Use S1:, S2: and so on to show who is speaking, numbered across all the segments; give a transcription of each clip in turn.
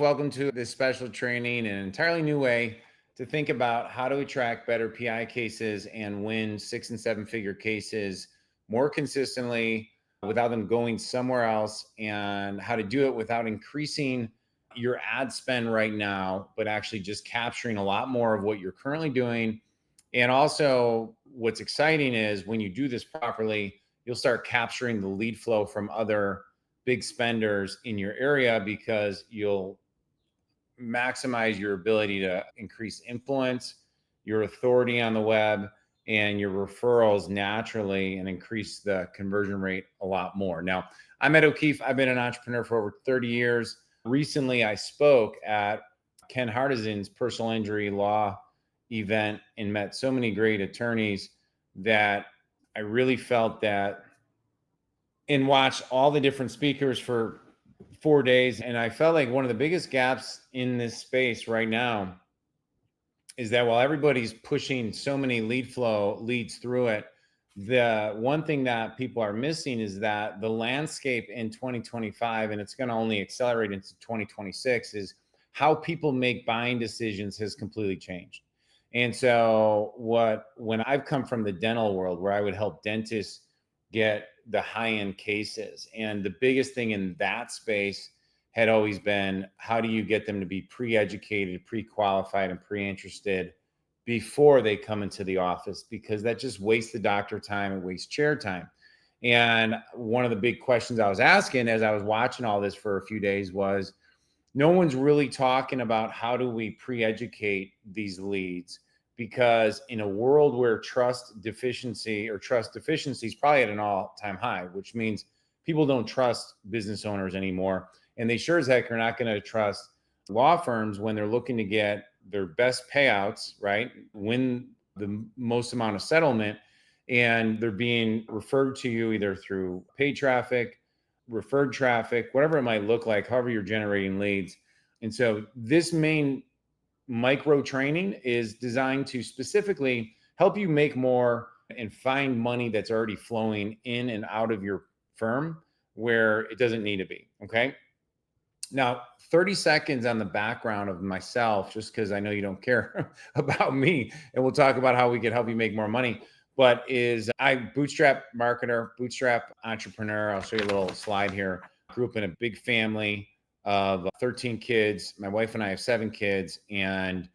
S1: Welcome to this special training, an entirely new way to think about how to attract better PI cases and win 6 and 7 figure cases more consistently without them going somewhere else, and how to do it without increasing your ad spend right now, but actually just capturing a lot more of what you're currently doing. And also, what's exciting is when you do this properly, you'll start capturing the lead flow from other big spenders in your area because you'll maximize your ability to increase influence, your authority on the web, and your referrals naturally, and increase the conversion rate a lot more. Now, I'm Ed O'Keefe. I've been an entrepreneur for over 30 years. Recently, I spoke at Ken Hardison's personal injury law event and met so many great attorneys that I really felt that, and watched all the different speakers for 4 days. And I felt like one of the biggest gaps in this space right now is that while everybody's pushing so many leads through it, the one thing that people are missing is that the landscape in 2025, and it's going to only accelerate into 2026, is how people make buying decisions has completely changed. And so when I've come from the dental world, where I would help dentists get the high-end cases, and the biggest thing in that space had always been, how do you get them to be pre-educated, pre-qualified, and pre-interested before they come into the office? Because that just wastes the doctor time and wastes chair time. And one of the big questions I was asking as I was watching all this for a few days was, no one's really talking about how do we pre-educate these leads, because in a world where trust deficiency is probably at an all-time high, which means people don't trust business owners anymore. And they sure as heck are not going to trust law firms when they're looking to get their best payouts, right? Win the most amount of settlement. And they're being referred to you either through paid traffic, referred traffic, whatever it might look like, however you're generating leads. And so this main micro training is designed to specifically help you make more and find money that's already flowing in and out of your firm where it doesn't need to be. Okay. Now, 30 seconds on the background of myself, just because I know you don't care about me, and we'll talk about how we can help you make more money. But I bootstrap marketer, bootstrap entrepreneur. I'll show you a little slide here. Grew up in a big family of 13 kids. My wife and I have 7 kids, and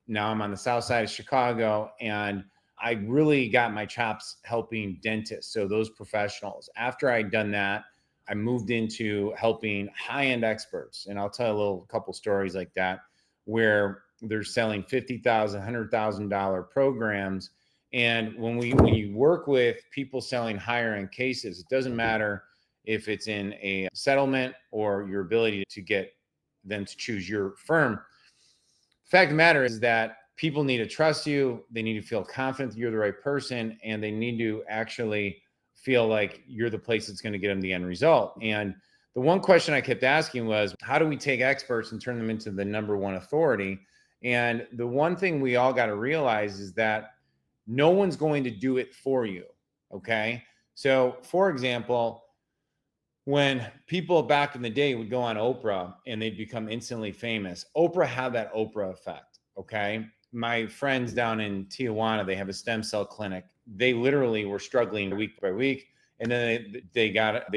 S1: now I'm on the south side of Chicago, and I really got my chops helping dentists, so those professionals. After I'd done that, I moved into helping high-end experts. And I'll tell a couple stories like that, where they're selling $50,000, $100,000 programs. And when you work with people selling higher end cases, it doesn't matter if it's in a settlement or your ability to get them to choose your firm. The fact of the matter is that people need to trust you. They need to feel confident that you're the right person, and they need to actually feel like you're the place that's going to get them the end result. And the one question I kept asking was, how do we take experts and turn them into the number one authority? And the one thing we all got to realize is that no one's going to do it for you. Okay. So, for example, when people back in the day would go on Oprah and they'd become instantly famous, Oprah had that Oprah effect. Okay. My friends down in Tijuana, they have a stem cell clinic. They literally were struggling week by week. And then they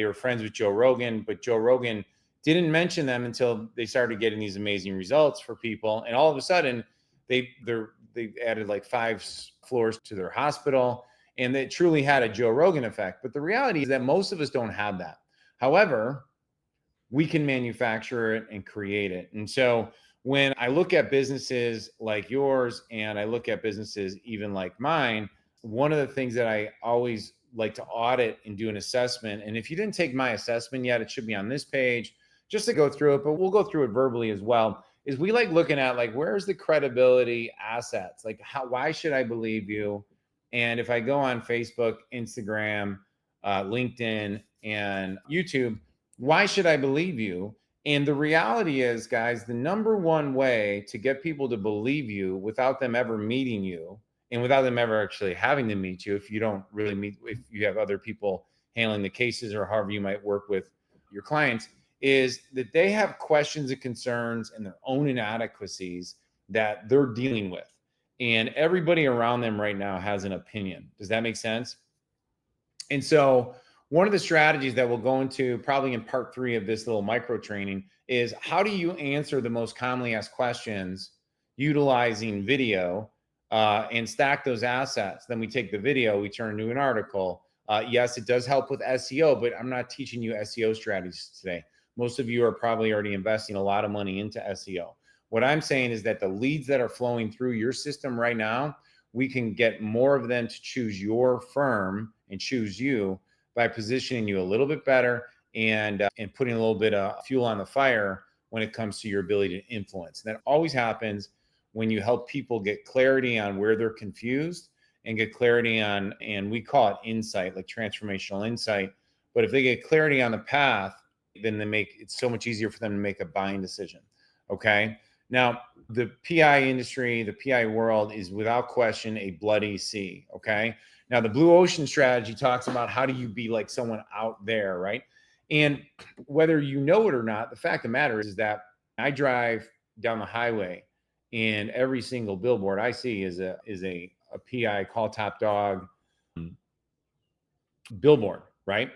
S1: were friends with Joe Rogan, but Joe Rogan didn't mention them until they started getting these amazing results for people. And all of a sudden they added like 5 floors to their hospital, and they truly had a Joe Rogan effect. But the reality is that most of us don't have that. However, we can manufacture it and create it. And so when I look at businesses like yours, and I look at businesses even like mine, one of the things that I always like to audit and do an assessment, and if you didn't take my assessment yet, it should be on this page just to go through it, but we'll go through it verbally as well, is we like looking at like, where's the credibility assets? Like, why should I believe you? And if I go on Facebook, Instagram, LinkedIn, and YouTube, why should I believe you? And the reality is, guys, the number one way to get people to believe you without them ever meeting you, and without them ever actually having to meet you, if you don't really meet, if you have other people handling the cases or however you might work with your clients, is that they have questions and concerns and their own inadequacies that they're dealing with. And everybody around them right now has an opinion. Does that make sense? And so, one of the strategies that we'll go into probably in part 3 of this little micro training is how do you answer the most commonly asked questions utilizing video and stack those assets. Then we take the video, we turn into an article. Yes, it does help with SEO, but I'm not teaching you SEO strategies today. Most of you are probably already investing a lot of money into SEO. What I'm saying is that the leads that are flowing through your system right now, we can get more of them to choose your firm and choose you by positioning you a little bit better and putting a little bit of fuel on the fire when it comes to your ability to influence. And that always happens when you help people get clarity on where they're confused and get clarity on, and we call it insight, like transformational insight. But if they get clarity on the path, then it's so much easier for them to make a buying decision. Okay. Now, the PI industry, the PI world is without question a bloody sea. Okay. Now, the blue ocean strategy talks about how do you be like someone out there, right? And whether you know it or not, the fact of the matter is that I drive down the highway and every single billboard I see is a PI call top dog billboard, right?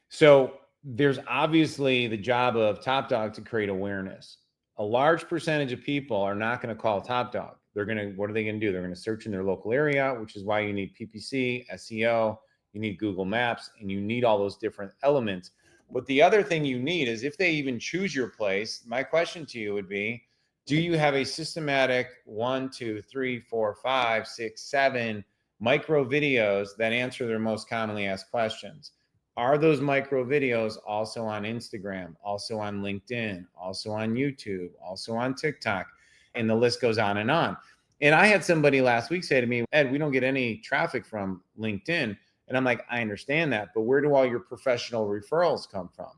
S1: So there's obviously the job of Top Dog to create awareness. A large percentage of people are not going to call Top Dog. What are they going to do? They're going to search in their local area, which is why you need PPC, SEO, you need Google Maps, and you need all those different elements. But the other thing you need is if they even choose your place, my question to you would be, do you have a systematic 1, 2, 3, 4, 5, 6, 7 micro videos that answer their most commonly asked questions? Are those micro videos also on Instagram, also on LinkedIn, also on YouTube, also on TikTok? And the list goes on and on. And I had somebody last week say to me, Ed, we don't get any traffic from LinkedIn. And I'm like, I understand that, but where do all your professional referrals come from?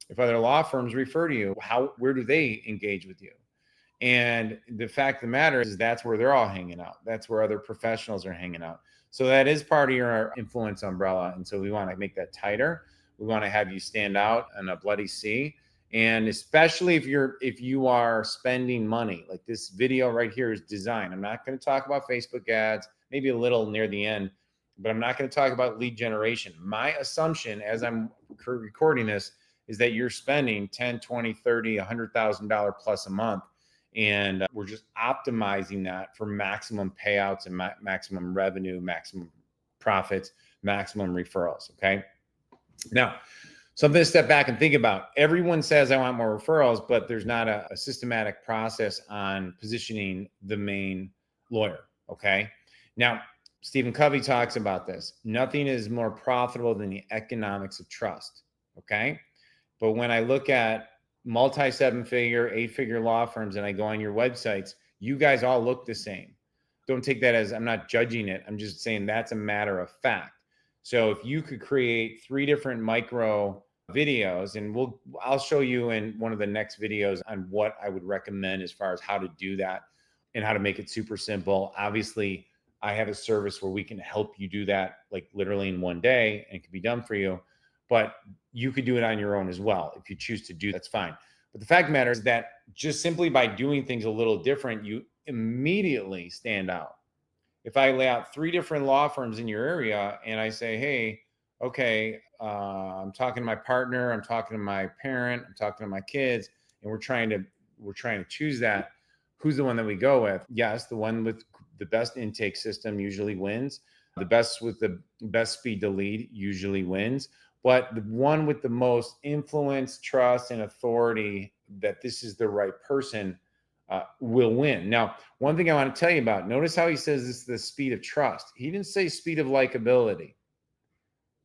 S1: If other law firms refer to you, where do they engage with you? And the fact of the matter is that's where they're all hanging out. That's where other professionals are hanging out. So that is part of your influence umbrella. And so we want to make that tighter. We want to have you stand out in a bloody sea. And especially if you are spending money, like this video right here is designed. I'm not going to talk about Facebook ads, maybe a little near the end, but I'm not going to talk about lead generation. My assumption as I'm recording this is that you're spending 10, 20, 30, $100,000 plus a month. And we're just optimizing that for maximum payouts and maximum revenue, maximum profits, maximum referrals. Okay. Now, something to step back and think about. Everyone says I want more referrals, but there's not a systematic process on positioning the main lawyer. Okay. Now, Stephen Covey talks about this. Nothing is more profitable than the economics of trust. Okay. But when I look at multi 7-figure, 8-figure law firms and I go on your websites, you guys all look the same. Don't take that as I'm not judging it. I'm just saying that's a matter of fact. So if you could create 3 different micro videos, and I'll show you in one of the next videos on what I would recommend as far as how to do that and how to make it super simple. Obviously, I have a service where we can help you do that like literally in one day and it can be done for you. But you could do it on your own as well. If you choose to do, that's fine. But the fact of the matter is that just simply by doing things a little different, you immediately stand out. If I lay out 3 different law firms in your area and I say, hey, okay, I'm talking to my partner, I'm talking to my parent, I'm talking to my kids, and we're trying to choose that, who's the one that we go with? Yes, the one with the best intake system usually wins. The best with the best speed to lead usually wins. But the one with the most influence, trust, and authority that this is the right person will win. Now, one thing I want to tell you about, notice how he says this is the speed of trust. He didn't say speed of likability.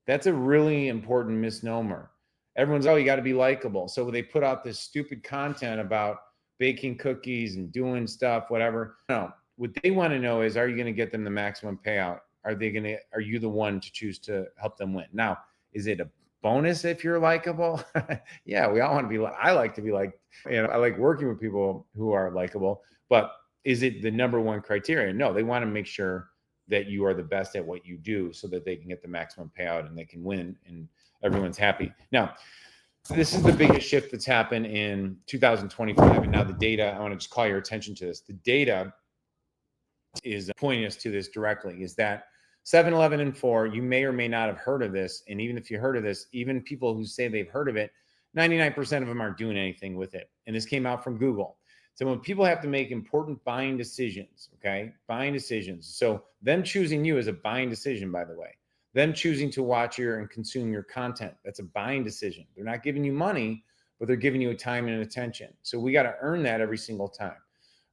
S1: That's a really important misnomer. Everyone's, oh, you got to be likable. So they put out this stupid content about baking cookies and doing stuff, whatever. No, what they want to know is, are you going to get them the maximum payout? Are you the one to choose to help them win? Now, is it a bonus if you're likable? Yeah, we all want to be like, I like to be like, I like working with people who are likable, but is it the number one criteria? No, they want to make sure that you are the best at what you do so that they can get the maximum payout and they can win and everyone's happy. Now, This is the biggest shift that's happened in 2025. And now the data, I want to just call your attention to this. The data is pointing us to this directly, is that 7-Eleven and 4, you may or may not have heard of this. And even if you heard of this, even people who say they've heard of it, 99% of them aren't doing anything with it. And this came out from Google. So when people have to make important buying decisions, okay, buying decisions. So them choosing you is a buying decision, by the way. Them choosing to watch your and consume your content, that's a buying decision. They're not giving you money, but they're giving you a time and attention. So we got to earn that every single time.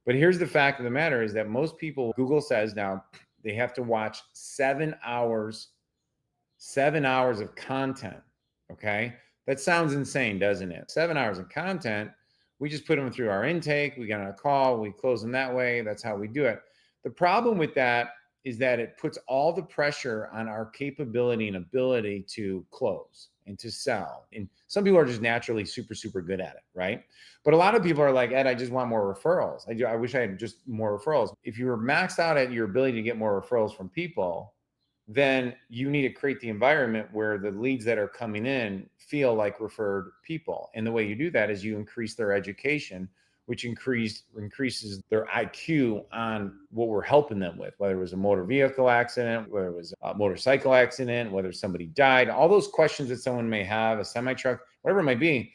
S1: But here's the fact of the matter is that most people, Google says now, they have to watch 7 hours of content. Okay. That sounds insane, doesn't it? 7 hours of content. We just put them through our intake. We got on a call. We close them that way. That's how we do it. The problem with that is that it puts all the pressure on our capability and ability to close and to sell. And some people are just naturally super, super good at it, right? But a lot of people are like, Ed, I just want more referrals. I wish I had just more referrals. If you were maxed out at your ability to get more referrals from people, then you need to create the environment where the leads that are coming in feel like referred people. And the way you do that is you increase their education, which increases their IQ on what we're helping them with, whether it was a motor vehicle accident, whether it was a motorcycle accident, whether somebody died, all those questions that someone may have, a semi-truck, whatever it might be.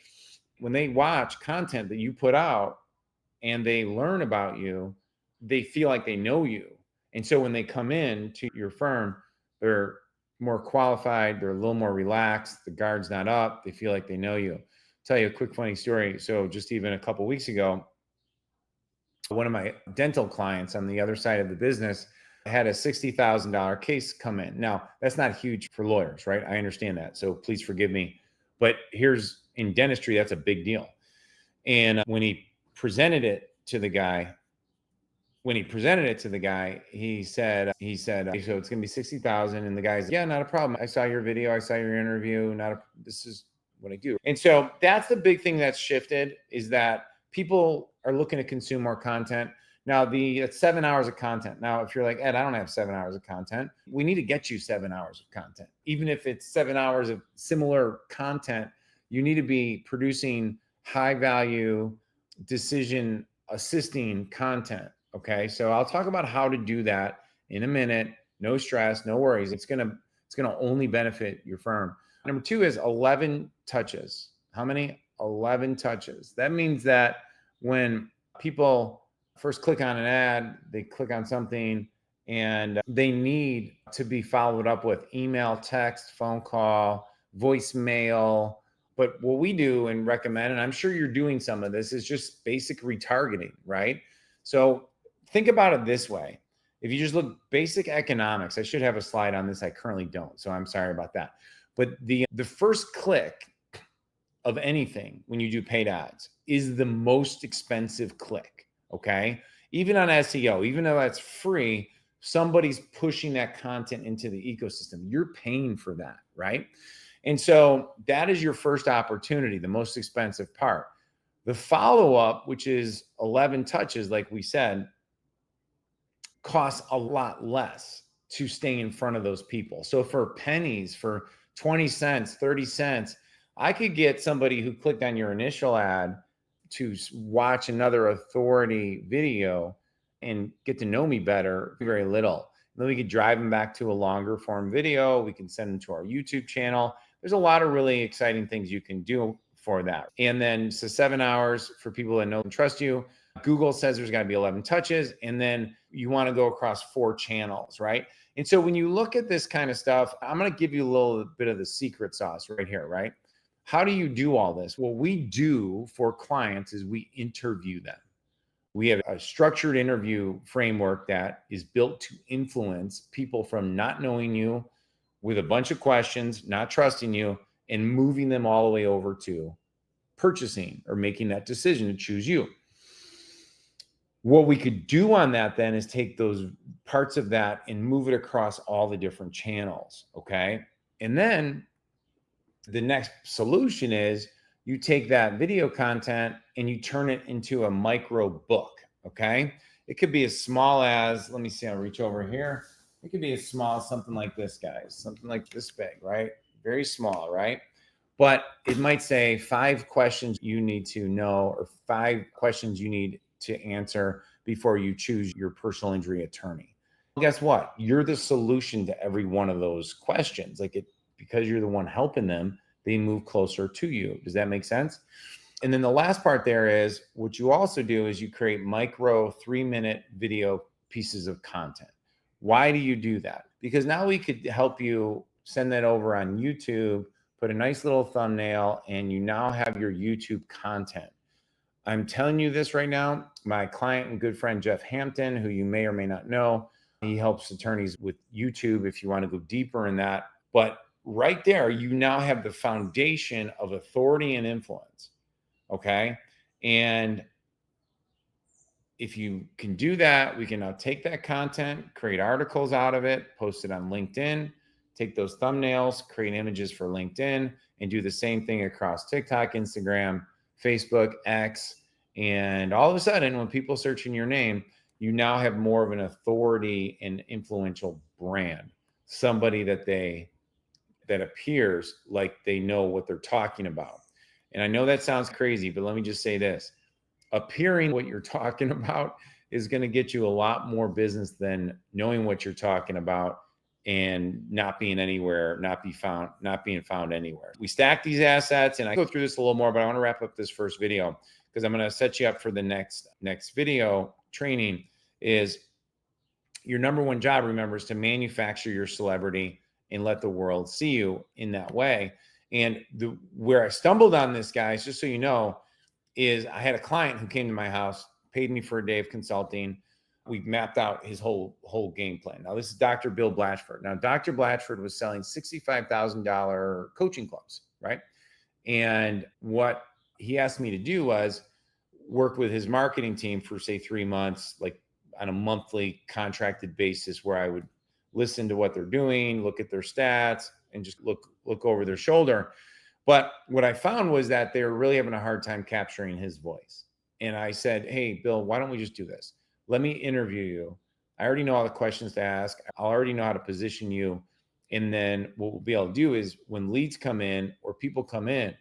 S1: When they watch content that you put out and they learn about you, they feel like they know you. And so when they come in to your firm, they're more qualified, they're a little more relaxed, the guard's not up, they feel like they know you. I'll tell you a quick funny story. So just even a couple of weeks ago, one of my dental clients on the other side of the business had a $60,000 case come in. Now, that's not huge for lawyers, right? I understand that. So please forgive me. But here's in dentistry, that's a big deal. And when he presented it to the guy, he said, so it's going to be 60,000. And the guy's, yeah, not a problem. I saw your video. I saw your interview. This is what I do. And so that's the big thing that's shifted, is that people are looking to consume more content. Now it's 7 hours of content. Now, if you're like, Ed, I don't have 7 hours of content. We need to get you 7 hours of content. Even if it's 7 hours of similar content, you need to be producing high value decision assisting content. Okay. So I'll talk about how to do that in a minute. No stress, no worries. It's going to only benefit your firm. Number 2 is 11 touches. How many? 11 touches. That means that when people first click on an ad, they click on something and they need to be followed up with email, text, phone call, voicemail. But what we do and recommend, and I'm sure you're doing some of this, is just basic retargeting, right? So think about it this way. If you just look basic economics, I should have a slide on this. I currently don't, so I'm sorry about that. But the first click of anything when you do paid ads is the most expensive click, okay? Even on SEO, even though that's free, somebody's pushing that content into the ecosystem. You're paying for that, right? And so that is your first opportunity, the most expensive part. The follow-up, which is 11 touches, like we said, costs a lot less to stay in front of those people. So for pennies, for 20 cents, 30 cents, I could get somebody who clicked on your initial ad to watch another authority video and get to know me better, very little. Then we could drive them back to a longer form video. We can send them to our YouTube channel. There's a lot of really exciting things you can do for that. And then so 7 hours for people that know and trust you. Google says there's got to be 11 touches, and then you want to go across 4 channels, right? And so when you look at this kind of stuff, I'm going to give you a little bit of the secret sauce right here, right? How do you do all this? What we do for clients is we interview them. We have a structured interview framework that is built to influence people from not knowing you with a bunch of questions, not trusting you, and moving them all the way over to purchasing or making that decision to choose you. What we could do on that then is take those parts of that and move it across all the different channels, okay? And then the next solution is you take that video content and you turn it into a micro book, okay? It could be as small as, let me see, I'll reach over here. It could be as small as something like this, guys, something like this big, right? Very small, right? but it might say 5 questions you need to know or 5 questions you need to answer before you choose your personal injury attorney. Guess what? You're the solution to every one of those questions. Because you're the one helping them, they move closer to you. Does that make sense? And then the last part there is what you also do is you create micro 3-minute video pieces of content. Why do you do that? Because now we could help you send that over on YouTube, put a nice little thumbnail, and you now have your YouTube content. I'm telling you this right now. My client and good friend, Jeff Hampton, who you may or may not know, he helps attorneys with YouTube if you want to go deeper in that. But right there, you now have the foundation of authority and influence. Okay. And if you can do that, we can now take that content, create articles out of it, post it on LinkedIn, take those thumbnails, create images for LinkedIn, and do the same thing across TikTok, Instagram, Facebook, X. And all of a sudden, when people search in your name, you now have more of an authority and influential brand, somebody that appears like they know what they're talking about. And I know that sounds crazy, but let me just say this. Appearing what you're talking about is going to get you a lot more business than knowing what you're talking about and not being anywhere, not being found anywhere. We stack these assets, and I go through this a little more, but I want to wrap up this first video because I'm going to set you up for the next video training. Is your number one job, remember, is to manufacture your celebrity and let the world see you in that way. And where I stumbled on this, guys, just so you know, is I had a client who came to my house, paid me for a day of consulting. We mapped out his whole game plan. Now, this is Dr. Bill Blatchford. Now, Dr. Blatchford was selling $65,000 coaching clubs, right? And what he asked me to do was work with his marketing team for, say, 3 months, like on a monthly contracted basis, where I would listen to what they're doing, look at their stats, and just look over their shoulder. But what I found was that they were really having a hard time capturing his voice. And I said, hey, Bill, why don't we just do this? Let me interview you. I already know all the questions to ask. I already know how to position you. And then what we'll be able to do is when leads come in or people come in,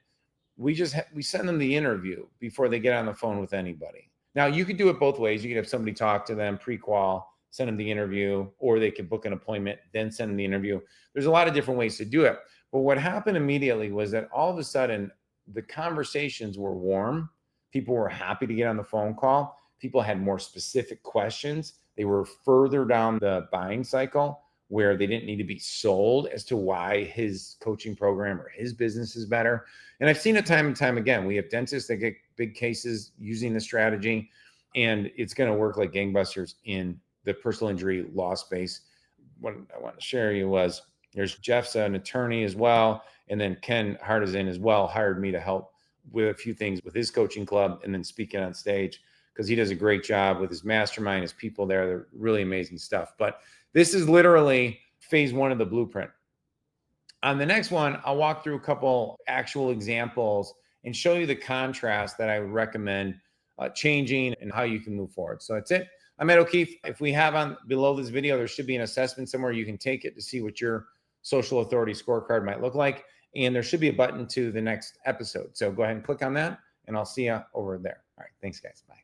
S1: we send them the interview before they get on the phone with anybody. Now, you could do it both ways. You could have somebody talk to them, pre-qual, send them the interview, or they could book an appointment, then send them the interview. There's a lot of different ways to do it. But what happened immediately was that all of a sudden, the conversations were warm. People were happy to get on the phone call. People had more specific questions. They were further down the buying cycle where they didn't need to be sold as to why his coaching program or his business is better. And I've seen it time and time again. We have dentists that get big cases using the strategy, and it's going to work like gangbusters in the personal injury law space. What I want to share you was there's Jeff's an attorney as well. And then Ken Hardizin as well hired me to help with a few things with his coaching club and then speaking on stage because he does a great job with his mastermind, his people there. They're really amazing stuff. But this is literally phase 1 of the blueprint. On the next one, I'll walk through a couple actual examples and show you the contrast that I would recommend changing and how you can move forward. So that's it. I'm Ed O'Keefe. If we have on below this video, there should be an assessment somewhere. You can take it to see what your social authority scorecard might look like. And there should be a button to the next episode. So go ahead and click on that, and I'll see you over there. All right. Thanks, guys. Bye.